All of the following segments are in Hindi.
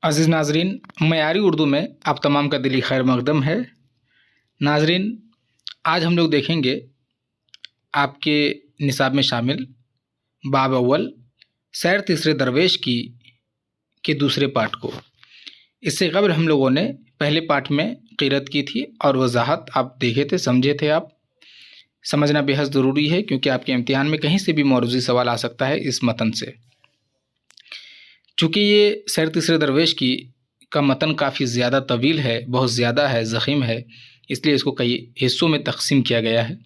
अज़ीज़ नाज़रीन, मयारी उर्दू में आप तमाम का दिली खैर मकदम है। नाज़रीन, आज हम लोग देखेंगे आपके निसाब में शामिल बाब अव्वल सैर तीसरे दरवेश की के दूसरे पाठ को। इससे कबल हम लोगों ने पहले पाठ में क़िरत की थी और वज़ाहत आप देखे थे, समझे थे। आप समझना बेहद ज़रूरी है क्योंकि आपके इम्तिहान में कहीं से भी मौरूज़ी सवाल आ सकता है इस मतन से। चूँकि ये सैर तीसरे दरवेश की का मतन काफ़ी ज़्यादा तवील है, बहुत ज़्यादा है, ज़ख़ीम है, इसलिए इसको कई हिस्सों में तक़सीम किया गया है।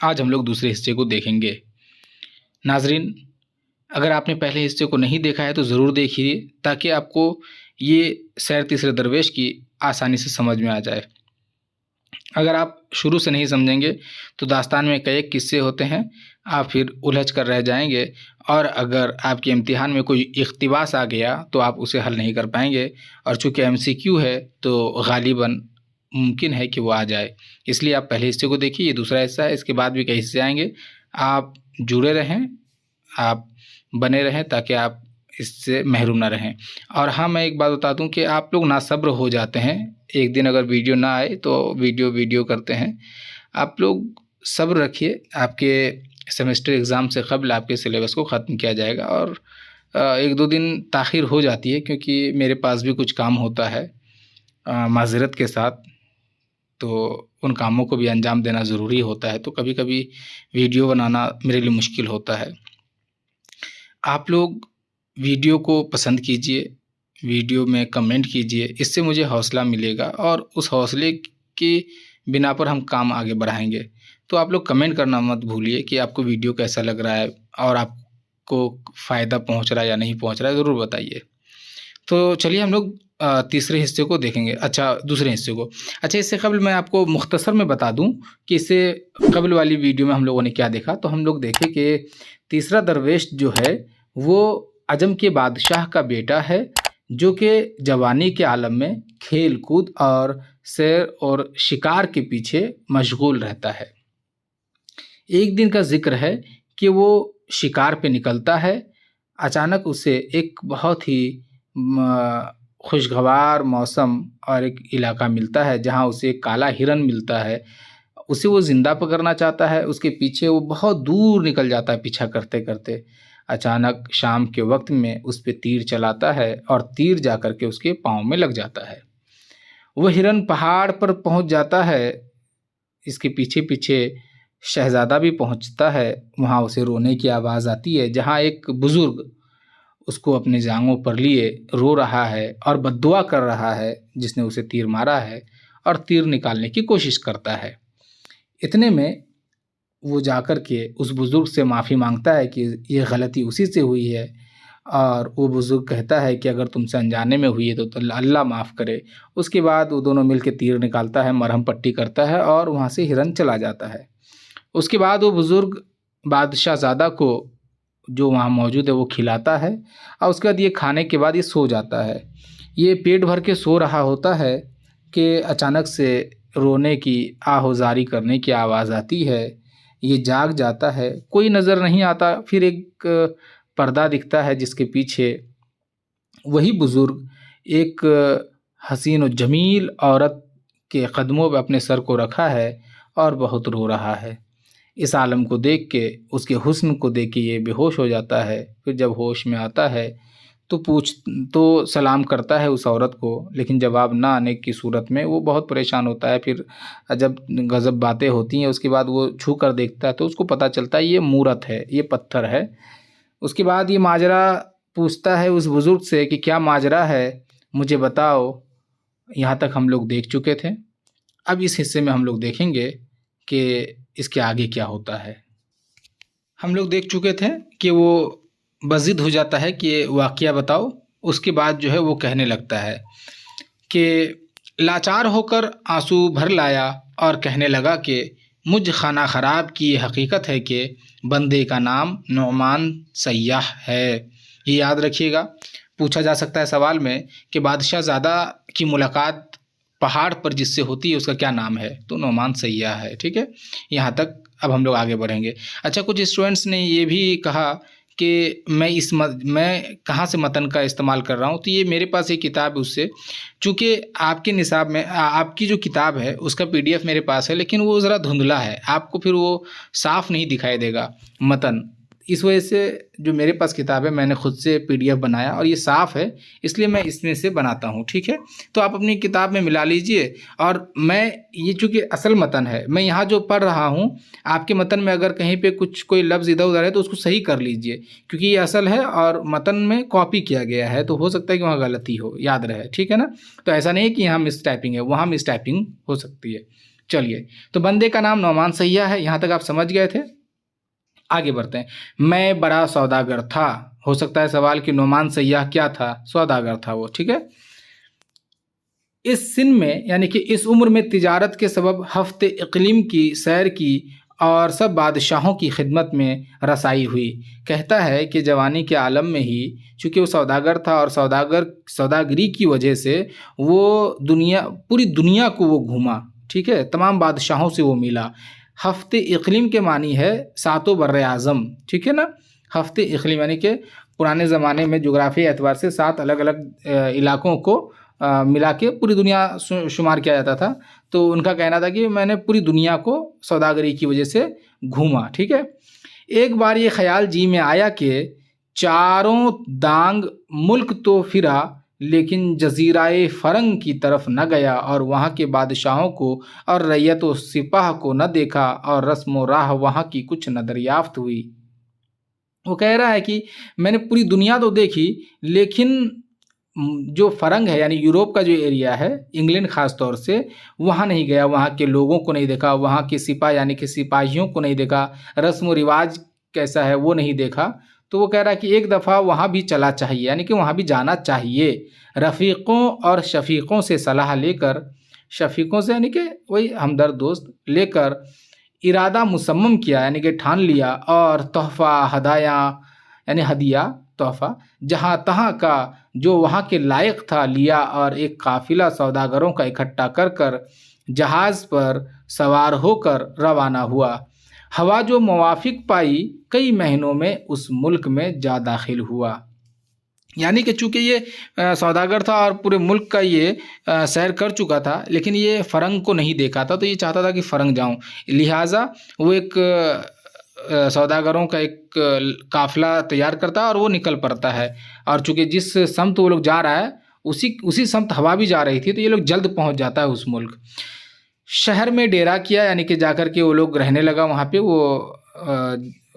आज हम लोग दूसरे हिस्से को देखेंगे। नाज़रीन, अगर आपने पहले हिस्से को नहीं देखा है तो ज़रूर देखिए ताकि आपको ये सैर तीसरे दरवेश की आसानी से समझ में आ जाए। अगर आप शुरू से नहीं समझेंगे तो दास्तान में कई किस्से होते हैं, आप फिर उलझ कर रह जाएंगे और अगर आपके इम्तिहान में कोई इख्तिबास आ गया तो आप उसे हल नहीं कर पाएंगे। और चूँकि MCQ है तो गालिबन मुमकिन है कि वो आ जाए, इसलिए आप पहले हिस्से को देखिए। ये दूसरा हिस्सा है, इसके बाद भी कई हिस्से आएंगे। आप जुड़े रहें, आप बने रहें ताकि आप इससे महरूम ना रहें। और हाँ, मैं एक बात बता दूं कि आप लोग नासब्र हो जाते हैं, एक दिन अगर वीडियो ना आए तो वीडियो करते हैं। आप लोग सब्र रखिए, आपके सेमेस्टर एग्ज़ाम से क़बल आपके सिलेबस को ख़त्म किया जाएगा। और एक दो दिन ताख़ीर हो जाती है क्योंकि मेरे पास भी कुछ काम होता है माज़रत के साथ, तो उन कामों को भी अंजाम देना ज़रूरी होता है, तो कभी कभी वीडियो बनाना मेरे लिए मुश्किल होता है। आप लोग वीडियो को पसंद कीजिए, वीडियो में कमेंट कीजिए, इससे मुझे हौसला मिलेगा और उस हौसले के बिना पर हम काम आगे बढ़ाएंगे। तो आप लोग कमेंट करना मत भूलिए कि आपको वीडियो कैसा लग रहा है और आपको फ़ायदा पहुंच रहा है या नहीं पहुंच रहा है, ज़रूर बताइए। तो चलिए हम लोग तीसरे हिस्से को देखेंगे। अच्छा, दूसरे हिस्से को। अच्छा, इससे कबल मैं आपको मुख्तसर में बता दूं कि इससे कबल वाली वीडियो में हम लोगों ने क्या देखा। तो हम लोग देखे कि तीसरा दरवेश जो है वो अजम के बादशाह का बेटा है, जो कि जवानी के आलम में खेल कूद और सैर और शिकार के पीछे मशगूल रहता है। एक दिन का जिक्र है कि वो शिकार पे निकलता है। अचानक उसे एक बहुत ही खुशगवार मौसम और एक इलाका मिलता है जहाँ उसे एक काला हिरन मिलता है। उसे वो ज़िंदा पकड़ना चाहता है, उसके पीछे वो बहुत दूर निकल जाता है पीछा करते करते। अचानक शाम के वक्त में उस पे तीर चलाता है और तीर जा कर के उसके पाँव में लग जाता है। वो हिरन पहाड़ पर पहुंच जाता है, इसके पीछे पीछे शहज़ादा भी पहुंचता है। वहाँ उसे रोने की आवाज़ आती है, जहाँ एक बुज़ुर्ग उसको अपने जांघों पर लिए रो रहा है और बद्दुआ कर रहा है जिसने उसे तीर मारा है, और तीर निकालने की कोशिश करता है। इतने में वो जाकर के उस बुज़ुर्ग से माफ़ी मांगता है कि ये गलती उसी से हुई है, और वो बुज़ुर्ग कहता है कि अगर तुमसे अनजाने में हुई है तो अल्लाह माफ़ करे। उसके बाद वो दोनों मिल के तीर निकालता है, मरहम पट्टी करता है और वहाँ से हिरन चला जाता है। उसके बाद वो बुज़ुर्ग बादशाहज़ादा को जो वहाँ मौजूद है वो खिलाता है, और उसके बाद ये खाने के बाद ये सो जाता है। ये पेट भर के सो रहा होता है कि अचानक से रोने की आहोज़ारी करने की आवाज़ आती है। ये जाग जाता है, कोई नज़र नहीं आता। फिर एक पर्दा दिखता है जिसके पीछे वही बुज़ुर्ग एक हसीन और जमील औरत के कदमों पे अपने सर को रखा है और बहुत रो रहा है। इस आलम को देख के, उसके हुस्न को देख के ये बेहोश हो जाता है। फिर जब होश में आता है तो सलाम करता है उस औरत को, लेकिन जवाब ना आने की सूरत में वो बहुत परेशान होता है। फिर जब गज़ब बातें होती हैं उसके बाद वो छू कर देखता है तो उसको पता चलता है ये मूरत है, ये पत्थर है। उसके बाद ये माजरा पूछता है उस बुज़ुर्ग से कि क्या माजरा है, मुझे बताओ। यहाँ तक हम लोग देख चुके थे। अब इस हिस्से में हम लोग देखेंगे कि इसके आगे क्या होता है। हम लोग देख चुके थे कि वो बज़िद हो जाता है कि वाक़या बताओ। उसके बाद जो है वो कहने लगता है कि लाचार होकर आंसू भर लाया और कहने लगा कि मुझ खाना ख़राब की ये हकीकत है कि बंदे का नाम नुअमान सय्याह है। ये याद रखिएगा। पूछा जा सकता है सवाल में कि बादशाहज़ादा की मुलाकात पहाड़ पर जिससे होती है उसका क्या नाम है, तो नुअमान सय्याह है। ठीक है, यहाँ तक अब हम लोग आगे बढ़ेंगे। अच्छा, कुछ स्टूडेंट्स ने ये भी कहा कि मैं कहाँ से मतन का इस्तेमाल कर रहा हूँ। तो ये मेरे पास एक किताब है उससे, चूँकि आपके निसाब में आपकी जो किताब है उसका पीडीएफ मेरे पास है, लेकिन वो ज़रा धुंधला है, आपको फिर वो साफ़ नहीं दिखाई देगा मतन। इस वजह से जो मेरे पास किताब है मैंने खुद से पीडीएफ बनाया और ये साफ़ है, इसलिए मैं इसमें से बनाता हूँ, ठीक है। तो आप अपनी किताब में मिला लीजिए। और मैं ये चूँकि असल मतन है, मैं यहाँ जो पढ़ रहा हूँ, आपके मतन में अगर कहीं पे कुछ कोई लफ्ज़ इधर उधर है तो उसको सही कर लीजिए, क्योंकि ये असल है और मतन में कॉपी किया गया है, तो हो सकता है कि वहाँ गलती हो, याद रहे, ठीक है ना। तो ऐसा नहीं है कि यहाँ मिस टाइपिंग है, वहाँ मिस टाइपिंग हो सकती है। चलिए, तो बंदे का नाम नौमान सैयाह है, यहाँ तक आप समझ गए थे। आगे बढ़ते हैं। मैं बड़ा सौदागर था, हो सकता है सवाल कि नौमान सैयाह क्या था, सौदागर था वो, ठीक है। इस सिन में यानी कि इस उम्र में तिजारत के सबब हफ्ते इक़लीम की सैर की और सब बादशाहों की खिदमत में रसाई हुई। कहता है कि जवानी के आलम में ही चूँकि वो सौदागर था और सौदागरी की वजह से वो पूरी दुनिया को वो घूमा, ठीक है, तमाम बादशाहों से वो मिला। हफ्ते इक़लीम के मानी है सातों बर्रे आज़म, ठीक है ना। हफ्ते इक़लीम यानी कि पुराने ज़माने में जोग्राफी एतबार से 7 अलग अलग इलाकों को मिला के पूरी दुनिया शुमार किया जाता था। तो उनका कहना था कि मैंने पूरी दुनिया को सौदागरी की वजह से घूमा, ठीक है। एक बार ये ख्याल जी में आया कि चारों दांग मुल्क तो फिरा, लेकिन जजीराए फ़रंग की तरफ न गया और वहाँ के बादशाहों को और रैयत व सिपाह को न देखा और रस्म व राह वहाँ की कुछ न दरियाफ्त हुई। वो कह रहा है कि मैंने पूरी दुनिया तो देखी, लेकिन जो फ़रंग है यानी यूरोप का जो एरिया है, इंग्लैंड ख़ास तौर से, वहाँ नहीं गया, वहाँ के लोगों को नहीं देखा, वहाँ के सिपाह यानी कि सिपाहियों को नहीं देखा, रस्म व रिवाज कैसा है वो नहीं देखा। तो वो कह रहा है कि एक दफ़ा वहाँ भी चला चाहिए, यानी कि वहाँ भी जाना चाहिए। रफ़ीक़ों और शफ़ीक़ों से सलाह लेकर, शफ़ीक़ों से यानी कि वही हमदर्द दोस्त, लेकर इरादा मुसम्मम किया यानी कि ठान लिया, और तोहफ़ा हदाया यानी हदिया तोहफ़ा जहाँ तहाँ का जो वहाँ के लायक था लिया, और एक काफ़िला सौदागरों का इकट्ठा कर कर जहाज़ पर सवार होकर रवाना हुआ। हवा जो मुवाफ़िक पाई, कई महीनों में उस मुल्क में जा दाखिल हुआ। यानी कि चूँकि ये सौदागर था और पूरे मुल्क का ये सैर कर चुका था, लेकिन ये फ़रंग को नहीं देखा था, तो ये चाहता था कि फ़रंग जाऊँ। लिहाजा वो एक सौदागरों का एक काफ़िला तैयार करता है और वो निकल पड़ता है। और चूँकि जिस समत वो लोग जा रहा है, उसी समत हवा भी जा रही थी, तो ये लोग जल्द पहुँच जाता है उस मुल्क। शहर में डेरा किया यानी कि जाकर के वो लोग रहने लगा वहाँ पे। वो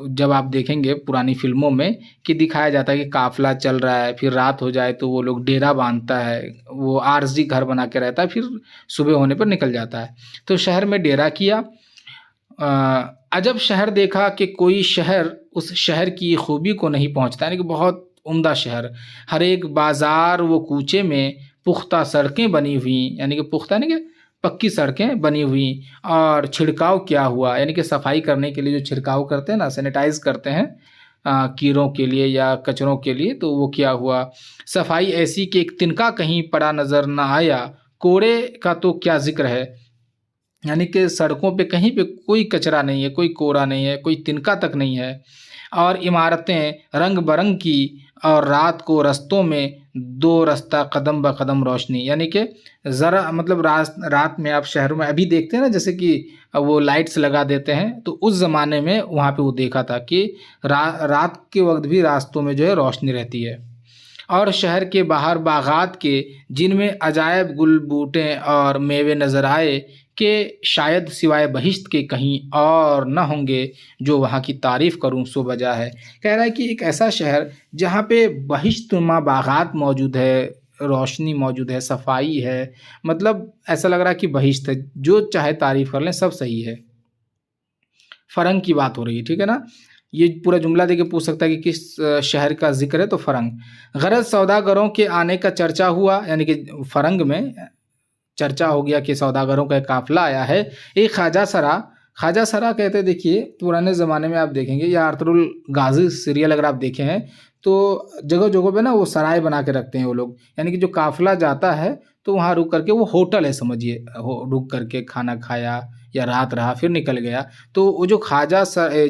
जब आप देखेंगे पुरानी फ़िल्मों में कि दिखाया जाता है कि काफ़िला चल रहा है, फिर रात हो जाए तो वो लोग डेरा बाँधता है, वो आरज़ी घर बना के रहता है, फिर सुबह होने पर निकल जाता है। तो शहर में डेरा किया। अजब शहर देखा कि कोई शहर उस शहर की खूबी को नहीं पहुँचता, यानी कि बहुत उम्दा शहर। हर एक बाज़ार व कूचे में पुख्ता सड़कें बनी हुई, यानी कि पुख्ता यानी कि पक्की सड़कें बनी हुई, और छिड़काव किया हुआ यानी कि सफाई करने के लिए जो छिड़काव करते हैं ना, सैनिटाइज करते हैं कीड़ों के लिए या कचरों के लिए, तो वो किया हुआ। सफाई ऐसी कि एक तिनका कहीं पड़ा नज़र न आया, कोड़े का तो क्या जिक्र है, यानी कि सड़कों पे कहीं पे कोई कचरा नहीं है, कोई कोड़ा नहीं है, कोई तिनका तक नहीं है। और इमारतें रंग बरंग की, और रात को रस्तों में दो रास्ता कदम ब कदम रोशनी, यानी कि ज़रा मतलब रात में आप शहरों में अभी देखते हैं ना, जैसे कि वो लाइट्स लगा देते हैं, तो उस ज़माने में वहाँ पे वो देखा था कि रात के वक्त भी रास्तों में जो है रोशनी रहती है। और शहर के बाहर बागात के, जिनमें अजायब गुल बूटे और मेवे नज़र आए, कि शायद सिवाय बहिश्त के कहीं और न होंगे, जो वहाँ की तारीफ़ करूँ सो बजा है। कह रहा है कि एक ऐसा शहर जहाँ पे बहिश्तनुमा बागात मौजूद है, रोशनी मौजूद है, सफाई है, मतलब ऐसा लग रहा है कि बहिश्त है, जो चाहे तारीफ़ कर लें सब सही है। फ़रंग की बात हो रही है, ठीक है ना। ये पूरा जुमला देके पूछ सकता है कि किस शहर का ज़िक्र है, तो फ़रंग। गरज सौदागरों के आने का चर्चा हुआ, यानी कि फ़रंग में चर्चा हो गया कि सौदागरों का एक काफ़िला आया है। एक ख्वाजा सरा कहते हैं, देखिए पुराने ज़माने में आप देखेंगे, या अरतुरुल गाज़ी सीरियल अगर आप देखे हैं, तो जगह जगह पे ना वो सराय बना के रखते हैं वो लोग, यानी कि जो काफ़िला जाता है तो वहाँ रुक करके, वो होटल है समझिए, रुक करके खाना खाया या रात रहा फिर निकल गया। तो वो जो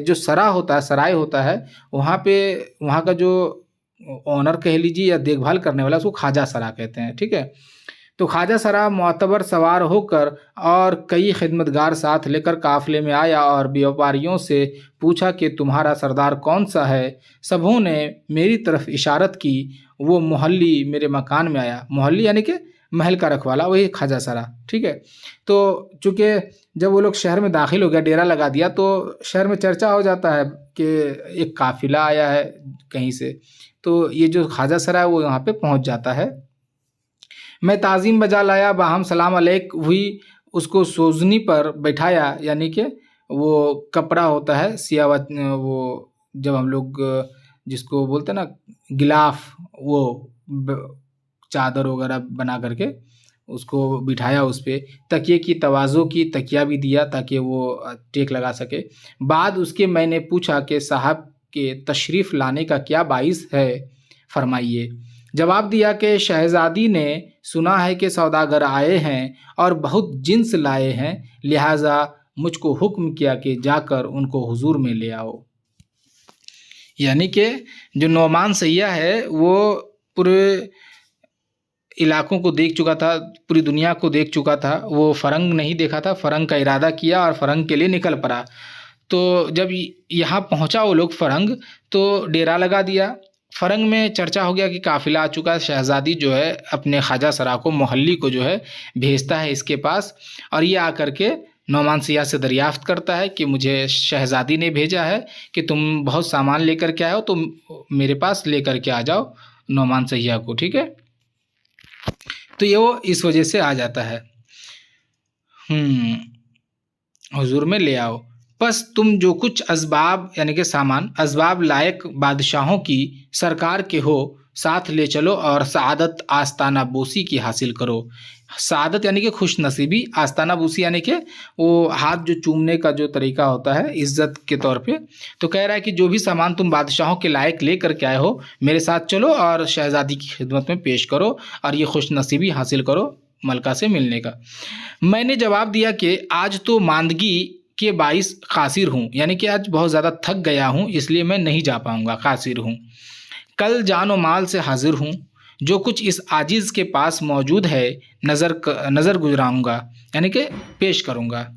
जो सराय होता है, वहाँ पे वहाँ का जो ओनर कह लीजिए या देखभाल करने वाला, उसको ख्वाजा सरा कहते हैं, ठीक है। तो ख्वाजा सरा मुअत्तबर सवार होकर और कई खिदमतगार साथ लेकर काफ़िले में आया और व्यापारियों से पूछा कि तुम्हारा सरदार कौन सा है। सबों ने मेरी तरफ इशारत की। वो मोहल्ली मेरे मकान में आया। मोहल्ली यानी कि महल का रखवाला, वही ख्वाजा सरा, ठीक है। तो चूँकि जब वो लोग शहर में दाखिल हो गया, डेरा लगा दिया, तो शहर में चर्चा हो जाता है कि एक काफ़िला आया है कहीं से। तो ये जो ख्वाजा सरा है वो यहाँ पे पहुँच जाता है। मैं ताज़ीम बजा लाया, बाहम सलाम अलैक हुई, उसको सोज़नी पर बैठाया, यानी कि वो कपड़ा होता है सियावत, वो जब हम लोग जिसको बोलते हैं ना गिलाफ, वो चादर वगैरह बना करके उसको बिठाया उस पे। तकिए की तवाज़ो की, तकिया भी दिया ताकि वो टेक लगा सके। बाद उसके मैंने पूछा कि साहब के तशरीफ़ लाने का क्या बाइस है, फरमाइए। जवाब दिया कि शहज़ादी ने सुना है कि सौदागर आए हैं और बहुत जिन्स लाए हैं, लिहाजा मुझको हुक्म किया कि जाकर उनको हुजूर में ले आओ। यानी कि जो नोमान सैय्यद है वो पूरे इलाकों को देख चुका था, पूरी दुनिया को देख चुका था। वो फ़रंग नहीं देखा था, फ़रंग का इरादा किया और फ़रंग के लिए निकल पड़ा। तो जब यहाँ पहुँचा वो लोग फ़रंग, तो डेरा लगा दिया। फ़रंग में चर्चा हो गया कि काफ़िला आ चुका है। शहज़ादी जो है अपने ख्वाजा सरा को, मोहल्ली को जो है भेजता है इसके पास, और ये आकर के नोमान सैय्यद से दरियाफ़्त करता है कि मुझे शहज़ादी ने भेजा है कि तुम बहुत सामान लेकर के आए हो, तो मेरे पास लेकर के आ जाओ नोमान सैय्यद को, ठीक है। तो ये वो इस वजह से आ जाता है, हुजूर में ले आओ। बस तुम जो कुछ असबाब यानी कि सामान असबाब लायक बादशाहों की सरकार के हो, साथ ले चलो और सआदत आस्ताना बोसी की हासिल करो। सआदत यानी कि खुश नसीबी, आस्ताना बोसी यानी कि वो हाथ जो चूमने का जो तरीका होता है इज़्ज़त के तौर पे। तो कह रहा है कि जो भी सामान तुम बादशाहों के लायक ले करके आए हो, मेरे साथ चलो और शहज़ादी की खिदमत में पेश करो और ये खुश नसीबी हासिल करो मलका से मिलने का। मैंने जवाब दिया कि आज तो मांदगी के बाइस कासिर हूँ, यानी कि आज बहुत ज़्यादा थक गया हूँ, इसलिए मैं नहीं जा पाऊँगा, कासिर हूँ। कल जान व माल से हाजिर हूँ, जो कुछ इस आजिज़ के पास मौजूद है नज़र गुजराऊँगा, यानी कि पेश करूँगा।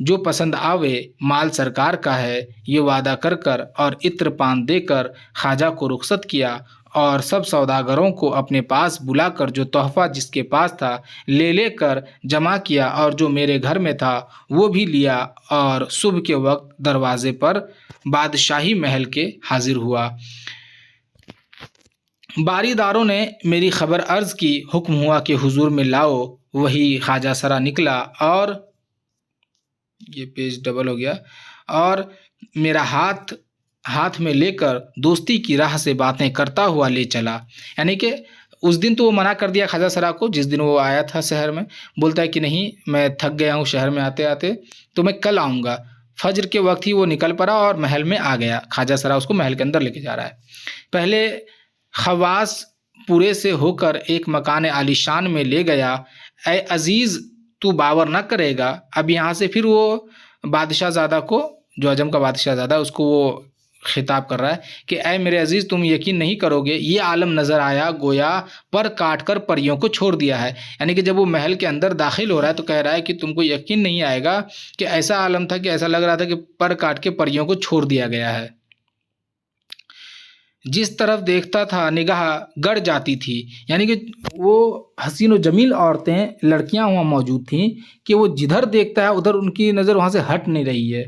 जो पसंद आवे माल सरकार का है, ये वादा कर कर और इत्र पान देकर ख्वाजा को रुखसत किया और सब सौदागरों को अपने पास बुलाकर जो तोहफ़ा जिसके पास था ले लेकर जमा किया और जो मेरे घर में था वो भी लिया और सुबह के वक्त दरवाज़े पर बादशाही महल के हाजिर हुआ। बारीदारों ने मेरी खबर अर्ज़ की, हुक्म हुआ कि हुजूर में लाओ। वही ख्वाजा सरा निकला और ये पेज डबल हो गया, और मेरा हाथ में लेकर दोस्ती की राह से बातें करता हुआ ले चला। यानी कि उस दिन तो वो मना कर दिया ख्वाजा सरा को, जिस दिन वो आया था शहर में, बोलता है कि नहीं मैं थक गया हूँ शहर में आते आते, तो मैं कल आऊँगा। फजर के वक्त ही वो निकल पड़ा और महल में आ गया। ख्वाजा सरा उसको महल के अंदर लेके जा रहा है। पहले खवास पूरे से होकर एक मकान आलीशान में ले गया। ए अजीज़ तू बावर ना करेगा। अब यहाँ से फिर वो बादशाहज़ादा को, जो अजम का बादशाहज़ादा, उसको वो खिताब कर रहा है कि ऐ मेरे अजीज़ तुम यकीन नहीं करोगे, ये आलम नज़र आया गोया पर काट कर परियों को छोड़ दिया है। यानी कि जब वो महल के अंदर दाखिल हो रहा है तो कह रहा है कि तुमको यकीन नहीं आएगा कि ऐसा आलम था कि ऐसा लग रहा था कि पर काट के परियों को छोड़ दिया गया है। जिस तरफ देखता था निगाह गड़ जाती थी। यानी कि वो हसीन व जमील औरतें, लड़कियां वहाँ मौजूद थीं कि वो जिधर देखता है उधर उनकी नज़र वहाँ से हट नहीं रही है।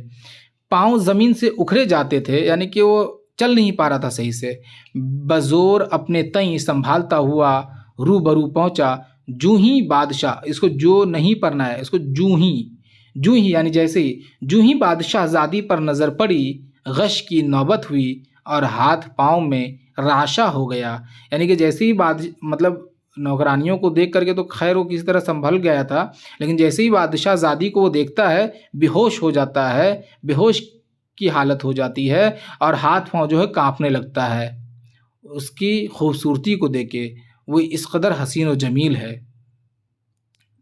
पाँव ज़मीन से उखड़े जाते थे, यानी कि वो चल नहीं पा रहा था सही से। बज़ोर अपने तई संभालता हुआ रूबरू पहुँचा। जूं ही बादशाह, इसको जो नहीं पढ़ना है, इसको जूं ही यानी जैसे ही, जूं ही बादशाहज़ादी पर नज़र पड़ी, गश की नौबत हुई और हाथ पाँव में राशा हो गया। यानी कि जैसे ही मतलब नौकरानियों को देख करके तो खैर वो किसी तरह संभल गया था, लेकिन जैसे ही बादशाहज़ादी को वो देखता है बेहोश हो जाता है, बेहोश की हालत हो जाती है और हाथ पाँव जो है कांपने लगता है। उसकी खूबसूरती को देख के, वो इस कदर हसीन व जमील है।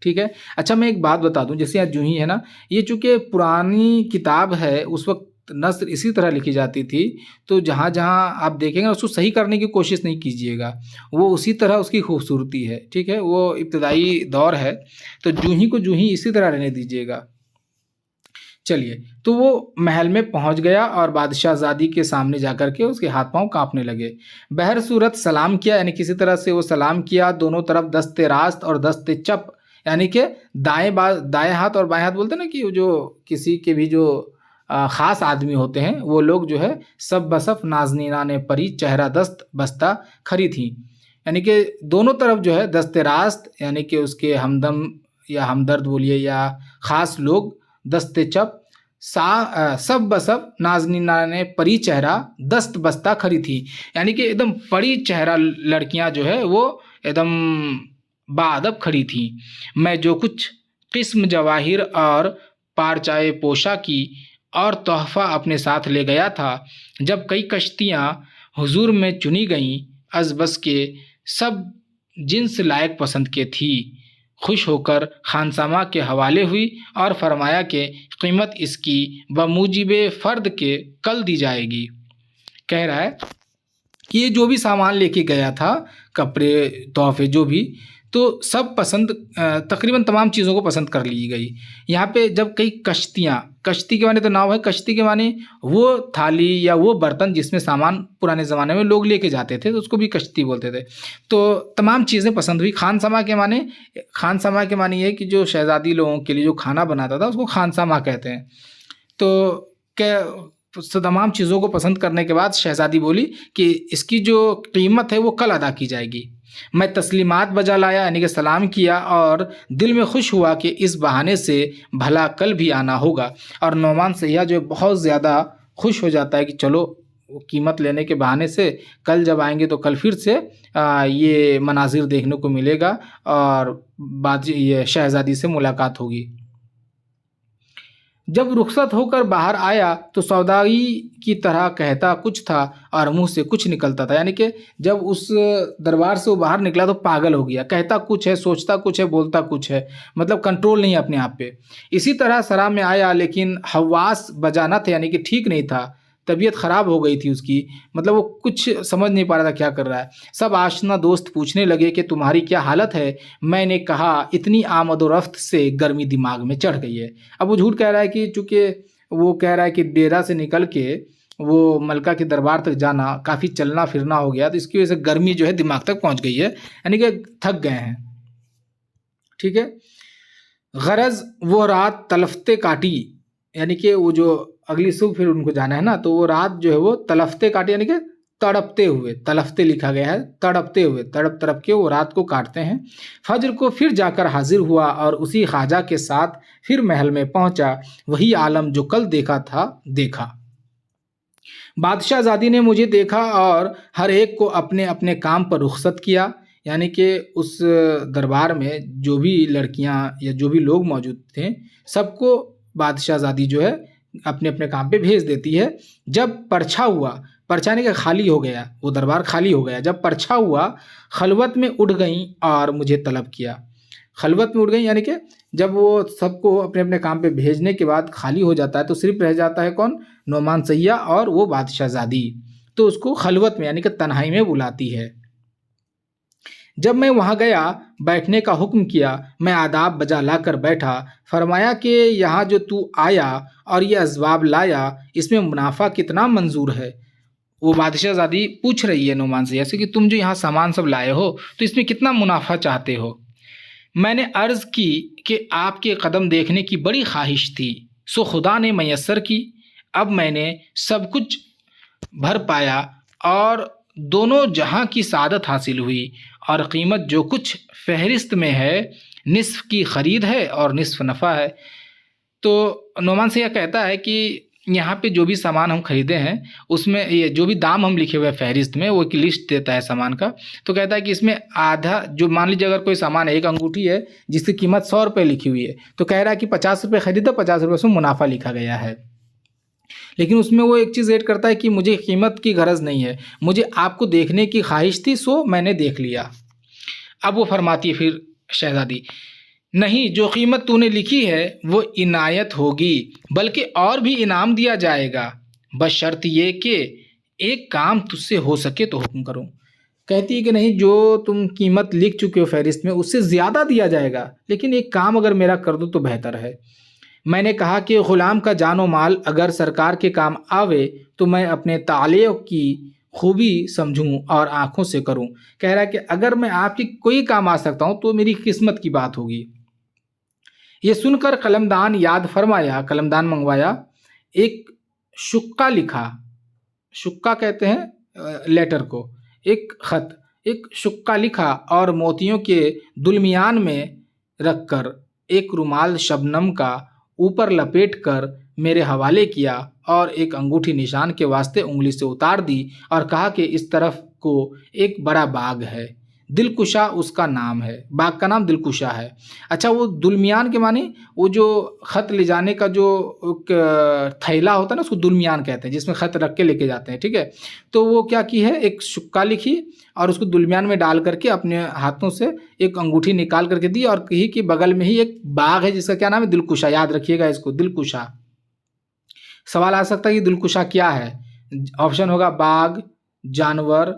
ठीक है। अच्छा, मैं एक बात बता दूं, जैसे यहाँ जूही है ना, ये चूंकि पुरानी किताब है, उस वक्त नस्र इसी तरह लिखी जाती थी, तो जहाँ जहाँ आप देखेंगे उसको सही करने की कोशिश नहीं कीजिएगा, वो उसी तरह उसकी खूबसूरती है। ठीक है, वो इब्तदाई दौर है, तो जूही को जूही इसी तरह रहने दीजिएगा। चलिए, तो वो महल में पहुंच गया और बादशाहजादी के सामने जाकर के उसके हाथ पांव कांपने लगे। बहर सूरत सलाम किया, यानी किसी तरह से वो सलाम किया। दोनों तरफ दस्ते रास्त और दस्ते चप, यानी कि दाएं हाथ और बाएं हाथ बोलते हैं ना, कि जो किसी के भी जो ख़ास आदमी होते हैं, वो लोग जो है सब बसफ नाज़नीना ने परी चेहरा दस्त बस्ता खरी थी। यानी कि दोनों तरफ जो है दस्ते रास्त, यानी कि उसके हमदम या हमदर्द बोलिए या ख़ास लोग, दस्ते चप सब बसब नाज़नीना ने परी चेहरा दस्त बस्ता खरी थी। यानी कि एकदम परी चेहरा लड़कियां जो है वो एकदम बाअदब खड़ी थी। मैं जो कुछ किस्म जवाहिर और पारचाए पोशा की और तोहफ़ा अपने साथ ले गया था, जब कई कश्तियाँ हुजूर में चुनी गईं, अज़बस के सब जिन्स लायक पसंद के थी, खुश होकर खानसामा के हवाले हुई और फरमाया कि कीमत इसकी बमूजिब फ़र्द के कल दी जाएगी। कह रहा है कि ये जो भी सामान लेके गया था, कपड़े तोहफे जो भी, तो सब पसंद, तकरीबन तमाम चीज़ों को पसंद कर ली गई। यहाँ पे जब कई कश्तियाँ, कश्ती के माने तो नाव है, कश्ती के माने वो थाली या वो बर्तन जिसमें सामान पुराने ज़माने में लोग लेके जाते थे, तो उसको भी कश्ती बोलते थे। तो तमाम चीज़ें पसंद हुई। खानसमा के माने ये कि जो शहज़ादी लोगों के लिए जो खाना बनाता था उसको खानसमा कहते हैं। तो तमाम चीज़ों को पसंद करने के बाद शहज़ादी बोली कि इसकी जो कीमत है वो कल अदा की जाएगी। मैं तस्लीमात बजा लाया, यानी कि सलाम किया, और दिल में खुश हुआ कि इस बहाने से भला कल भी आना होगा। और नौमान सैय्यद जो बहुत ज़्यादा खुश हो जाता है कि चलो कीमत लेने के बहाने से कल जब आएंगे तो कल फिर से ये मनाजिर देखने को मिलेगा और ये शहज़ादी से मुलाकात होगी। जब रुखसत होकर बाहर आया तो सौदाई की तरह कहता कुछ था और मुंह से कुछ निकलता था। यानी कि जब उस दरबार से वो बाहर निकला तो पागल हो गया, कहता कुछ है, सोचता कुछ है, बोलता कुछ है, मतलब कंट्रोल नहीं है अपने आप पे। इसी तरह सरा में आया, लेकिन हवास बजाना था, यानी कि ठीक नहीं था, तबीयत ख़राब हो गई थी उसकी, मतलब वो कुछ समझ नहीं पा रहा था क्या कर रहा है। सब आशना दोस्त पूछने लगे कि तुम्हारी क्या हालत है। मैंने कहा इतनी आमद व रफ्त से गर्मी दिमाग में चढ़ गई है। अब वो झूठ कह रहा है कि चूँकि वो कह रहा है कि डेरा से निकल के वो मलका के दरबार तक जाना, काफ़ी चलना फिरना हो गया, तो इसकी वजह से गर्मी जो है दिमाग तक पहुँच गई है, यानी कि थक गए हैं। ठीक है। गरज वो रात तलफते काटी, यानी कि वो जो अगली सुबह फिर उनको जाना है ना, तो वो रात जो है वो तलफते काटी, यानी कि तड़पते हुए, तलफते लिखा गया है, तड़पते हुए, तड़प तड़प के वो रात को काटते हैं। फज्र को फिर जाकर हाजिर हुआ और उसी ख्वाजा के साथ फिर महल में पहुंचा। वही आलम जो कल देखा था देखा। बादशाहजादी ने मुझे देखा और हर एक को अपने अपने काम पर रुखसत किया, यानी कि उस दरबार में जो भी लड़कियां या जो भी लोग मौजूद थे, सबको बादशाहजादी जो है अपने अपने काम पे भेज देती है। जब परछा हुआ, परछा यानी कि खाली हो गया, वो दरबार खाली हो गया, जब परछा हुआ खलवत में उठ गई और मुझे तलब किया। खलवत में उठ गई यानी कि जब वो सबको अपने अपने काम पे भेजने के बाद खाली हो जाता है तो सिर्फ रह जाता है कौन, नौमान सैय्या और वो बादशाहजादी, तो उसको खलवत में यानी कि तन्हाई में बुलाती है। जब मैं वहाँ गया, बैठने का हुक्म किया, मैं आदाब बजा ला कर बैठा। फरमाया कि यहाँ जो तू आया और ये असबाब लाया, इसमें मुनाफा कितना मंजूर है। वो बादशाहजादी पूछ रही है नौमान से, जैसे कि तुम जो यहाँ सामान सब लाए हो तो इसमें कितना मुनाफा चाहते हो। मैंने अर्ज़ की कि आपके कदम देखने की बड़ी ख्वाहिश थी, सो खुदा ने मैसर की। अब मैंने सब कुछ भर पाया और दोनों जहां की सादत हासिल हुई, और कीमत जो कुछ फहरिस्त में है निस्फ़ की ख़रीद है और निस्फ़ नफ़ा है। तो नौमान से यह कहता है कि यहाँ पे जो भी सामान हम खरीदे हैं उसमें ये जो भी दाम हम लिखे हुए हैं फहरिस्त में, वो एक लिस्ट देता है सामान का, तो कहता है कि इसमें आधा, जो मान लीजिए अगर कोई सामान है, एक अंगूठी है जिसकी कीमत 100 रुपये लिखी हुई है, तो कह रहा है कि 50 रुपये खरीदा, 50 रुपये उसमें मुनाफा लिखा गया है। लेकिन उसमें वो एक चीज़ ऐड करता है कि मुझे कीमत की गरज नहीं है, मुझे आपको देखने की ख्वाहिश थी, सो मैंने देख लिया। अब वो फरमाती है फिर शहज़ादी नहीं, जो कीमत तूने लिखी है वो इनायत होगी, बल्कि और भी इनाम दिया जाएगा, बशर्त ये कि एक काम तुझसे हो सके तो हुक्म करूं। कहती है कि नहीं, जो तुम कीमत लिख चुके हो फहरिस्त में उससे ज़्यादा दिया जाएगा, लेकिन एक काम अगर मेरा कर दो तो बेहतर है। मैंने कहा कि ग़ुलाम का जानो माल अगर सरकार के काम आवे तो मैं अपने ताले की खूबी समझूं और आंखों से करूं। कह रहा है कि अगर मैं आपकी कोई काम आ सकता हूं तो मेरी किस्मत की बात होगी। ये सुनकर कलमदान याद फरमाया, कलमदान मंगवाया, एक शुक्का लिखा। शुक्का कहते हैं लेटर को, एक खत, एक शुक्का लिखा और मोतियों के दुलमियान में रखकर एक रुमाल शबनम का ऊपर लपेट कर मेरे हवाले किया और एक अंगूठी निशान के वास्ते उंगली से उतार दी और कहा कि इस तरफ को एक बड़ा बाग है, दिलकुशा उसका नाम है, बाग का नाम दिलकुशा है। अच्छा, वो दुलमियान के माने वो जो ख़त ले जाने का जो थैला होता है ना, उसको दुलमियान कहते हैं, जिसमें ख़त रख के लेके जाते हैं, ठीक है। तो वो क्या की है, एक शुक्का लिखी और उसको दुलमियान में डाल करके अपने हाथों से एक अंगूठी निकाल करके दी और कही कि बगल में ही एक बाग है जिसका क्या नाम है, दिलकुशा। याद रखिएगा इसको, दिलकुशा। सवाल आ सकता है कि दिलकुशा क्या है। ऑप्शन होगा बाग, जानवर,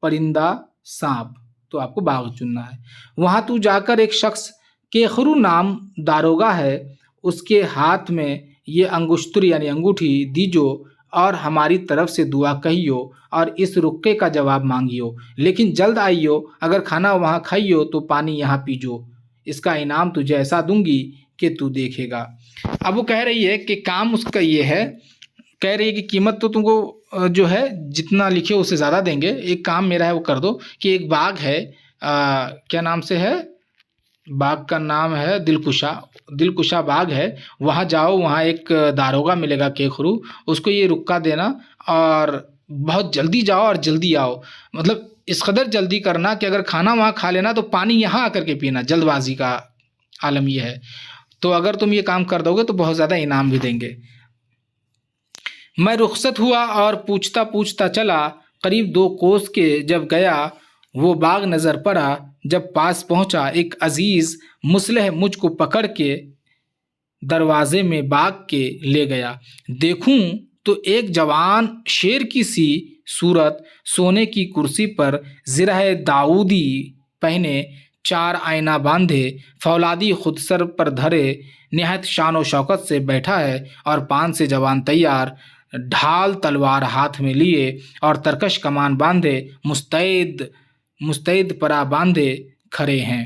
परिंदा, सांप। तो आपको बाग चुनना है। वहां तू जाकर एक शख्स केखरू नाम दारोगा है, उसके हाथ में ये अंगुश्तरी यानी अंगूठी दीजो और हमारी तरफ से दुआ कहियो और इस रुक्के का जवाब मांगियो, लेकिन जल्द आइयो, अगर खाना वहाँ खाइयो तो पानी यहाँ पीजो, इसका इनाम तुझे ऐसा दूंगी कि तू देखेगा। अब वो कह रही है कि काम उसका ये है, कह रही है कि कीमत तो तुमको जो है जितना लिखे उससे ज़्यादा देंगे, एक काम मेरा है वो कर दो कि एक बाग है, क्या नाम से है, बाग का नाम है दिलकुशा, दिलकुशा बाग है, वहाँ जाओ, वहाँ एक दारोगा मिलेगा केखरू, उसको ये रुक्का देना और बहुत जल्दी जाओ और जल्दी आओ। मतलब इस कदर जल्दी करना कि अगर खाना वहाँ खा लेना तो पानी यहाँ आकर के पीना, जल्दबाजी का आलम ये है। तो अगर तुम ये काम कर दोगे तो बहुत ज़्यादा इनाम भी देंगे। मैं रुखसत हुआ और पूछता पूछता चला, करीब 2 कोस के जब गया वो बाग नज़र पड़ा। जब पास पहुंचा एक अजीज़ मुसलह मुझको पकड़ के दरवाजे में बाग के ले गया। देखूं तो एक जवान शेर की सी सूरत सोने की कुर्सी पर ज़िरह दाऊदी पहने, 4 आईना बांधे, फौलादी खुदसर पर धरे, निहायत शान व शौकत से बैठा है और 5 से जवान तैयार, ढाल तलवार हाथ में लिए और तरकश कमान बांधे, मुस्तैद मुस्तैद परा बांधे खड़े हैं।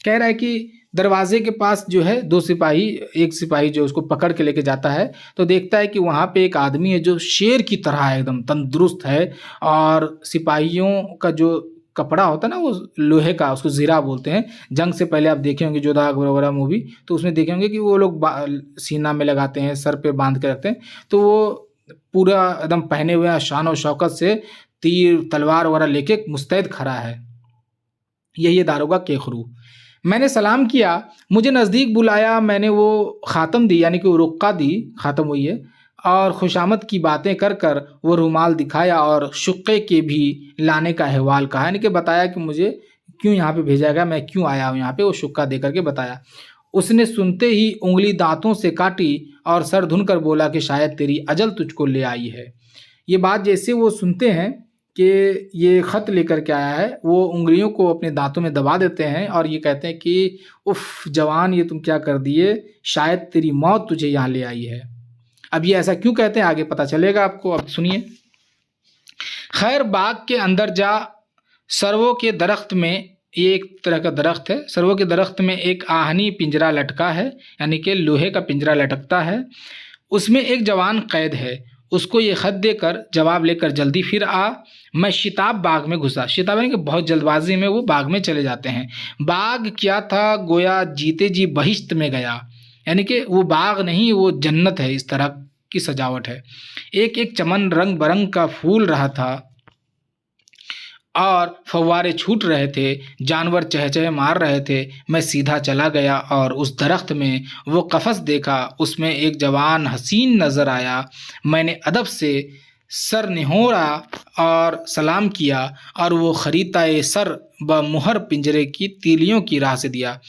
कह रहा है कि दरवाजे के पास जो है 2 सिपाही, एक सिपाही जो उसको पकड़ के लेके जाता है तो देखता है कि वहाँ पे एक आदमी है जो शेर की तरह है, एकदम तंदुरुस्त है, और सिपाहियों का जो कपड़ा होता है ना वो लोहे का, उसको ज़ीरा बोलते हैं। जंग से पहले आप देखे होंगे जोधा अकबर वगैरह मूवी, तो उसमें देखे होंगे कि वो लोग सीना में लगाते हैं, सर पे बांध के रखते हैं, तो वो पूरा एकदम पहने हुए हैं, शान और शौकत से तीर तलवार वगैरह लेके मुस्तैद खड़ा है। यही है दारोगा केखरू। मैंने सलाम किया, मुझे नज़दीक बुलाया, मैंने वो ख़ातम दी यानी कि वो रुक्का दी, ख़ातम हुई है, और खुशामद की बातें कर कर वो रुमाल दिखाया और शुक्के के भी लाने का अहवाल कहा, यानी कि बताया कि मुझे क्यों यहाँ पे भेजा गया, मैं क्यों आया हूँ यहाँ पे, वो शुक्का दे करके बताया। उसने सुनते ही उंगली दांतों से काटी और सर धुन कर बोला कि शायद तेरी अजल तुझको ले आई है। ये बात जैसे वो सुनते हैं कि ये ख़त लेकर के आया है, वो उंगलियों को अपने दांतों में दबा देते हैं और ये कहते हैं कि उफ़ जवान, ये तुम क्या कर दिए, शायद तेरी मौत तुझे यहाँ ले आई है। अब ये ऐसा क्यों कहते हैं आगे पता चलेगा आपको, अब सुनिए। खैर बाग के अंदर जा, सरवों के दरख्त में, ये एक तरह का दरख्त है, सरवों के दरख्त में एक आहनी पिंजरा लटका है, यानी कि लोहे का पिंजरा लटकता है, उसमें एक जवान कैद है, उसको ये ख़त देकर जवाब लेकर जल्दी फिर आ। मैं शिताब बाग में घुसा, शिताब यानी कि बहुत जल्दबाजी में वो बाग में चले जाते हैं। बाग क्या था, गोया जीते जी बहिश्त में गया, यानी कि वो बाग नहीं, वो जन्नत है, इस तरह की सजावट है। एक एक चमन रंग बरंग का फूल रहा था और फव्वारे छूट रहे थे, जानवर चहचहे मार रहे थे। मैं सीधा चला गया और उस दरख्त में वो कफस देखा, उसमें एक जवान हसीन नज़र आया। मैंने अदब से सर निहोरा और सलाम किया और वो खरीताए सर व मुहर पिंजरे की तीलियों की राह से दिया।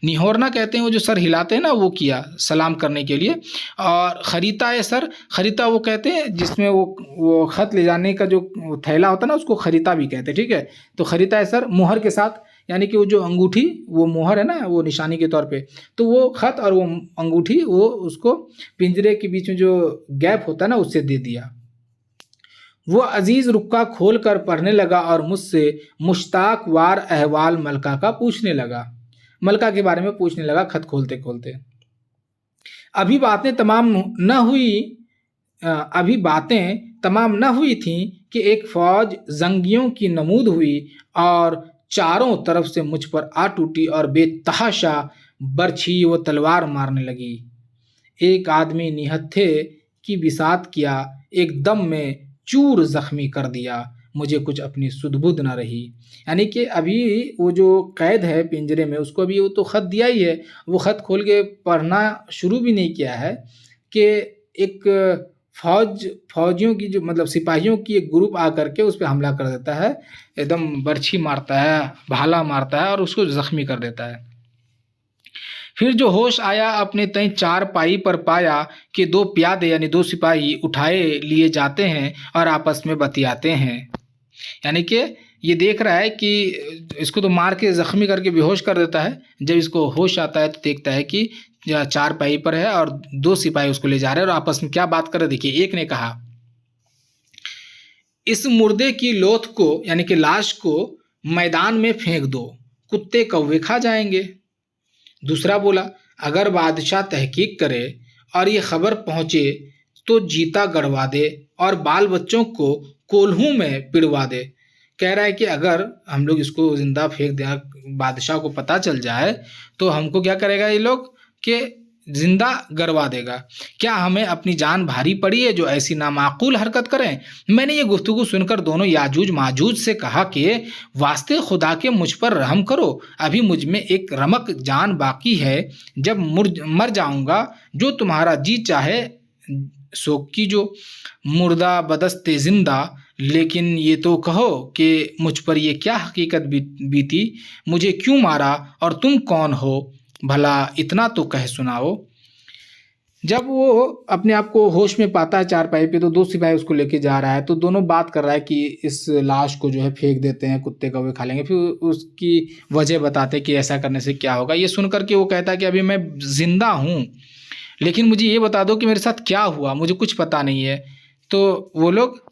निहोरना कहते हैं वो जो सर हिलाते हैं ना, वो किया सलाम करने के लिए। और खरीताए सर, खरीता वो कहते हैं जिसमें वो खत ले जाने का जो थैला होता है ना, उसको खरीता भी कहते हैं, ठीक है। तो खरीताए सर मुहर के साथ, यानी कि वो जो अंगूठी, वो मुहर है ना, वो निशानी के तौर पे, तो वो खत और वो अंगूठी वो उसको पिंजरे के बीच में जो गैप होता है ना, उससे दे दिया। वो अजीज रुक्का खोल कर पढ़ने लगा और मुझसे मुश्ताक वार अहवाल मलका का पूछने लगा, मलका के बारे में पूछने लगा खत खोलते खोलते। अभी बातें तमाम न हुई अभी बातें तमाम न हुई थीं कि एक फौज जंगियों की नमूद हुई और चारों तरफ से मुझ पर आ टूटी और बेतहाशा बरछी व तलवार मारने लगी। एक आदमी निहत्थे की बिसात किया, एक दम में चूर जख्मी कर दिया, मुझे कुछ अपनी सुध-बुध न रही। यानी कि अभी वो जो कैद है पिंजरे में, उसको अभी वो तो खत दिया ही है, वो खत खोल के पढ़ना शुरू भी नहीं किया है कि एक फौजियों की जो मतलब सिपाहियों की एक ग्रुप आकर के उस पे हमला कर देता है, एकदम बर्छी मारता है, भाला मारता है और उसको जख्मी कर देता है। फिर जो होश आया अपने तय चारपाई पर पाया कि दो प्यादे यानी दो सिपाही उठाए लिए जाते हैं और आपस में बतियाते हैं। यानी कि ये देख रहा है कि इसको तो मार के जख्मी करके बेहोश कर देता है। जब इसको होश आता है तो देखता है कि चारपाई पर है और दो सिपाही उसको ले जा रहे हैं और आपस में क्या बात कर रहे। देखिए, एक ने कहा, इस मुर्दे की लोथ को यानी कि लाश को मैदान में फेंक दो, कुत्ते कौवे खा जाएंगे। दूसरा बोला, अगर बादशाह तहकीक करे और ये खबर पहुंचे तो जीता गड़वा दे और बाल बच्चों को कोल्हू में पिड़वा दे। कह रहा है कि अगर हम लोग इसको जिंदा फेंक दें, बादशाह को पता चल जाए तो हमको क्या करेगा ये लोग कि जिंदा गड़वा देगा। क्या हमें अपनी जान भारी पड़ी है जो ऐसी नामाकूल हरकत करें। मैंने ये गुफ्तगू सुनकर दोनों याजूज माजूज से कहा कि वास्ते खुदा के मुझ पर रहम करो, अभी मुझ में एक रमक जान बाकी है, जब मर जाऊंगा जो तुम्हारा जी चाहे सो कीजो, मुर्दा बदस्ते जिंदा। लेकिन ये तो कहो कि मुझ पर ये क्या हकीकत बीती, मुझे क्यों मारा और तुम कौन हो, भला इतना तो कह सुनाओ। जब वो अपने आप को होश में पाता है चारपाई पे, तो दो सिपाही उसको लेके जा रहा है, तो दोनों बात कर रहा है कि इस लाश को जो है फेंक देते हैं, कुत्ते कौवे खा लेंगे। फिर उसकी वजह बताते हैं कि ऐसा करने से क्या होगा। ये सुन करके वो कहता है कि अभी मैं जिंदा हूँ, लेकिन मुझे ये बता दो कि मेरे साथ क्या हुआ, मुझे कुछ पता नहीं है। तो वो लोग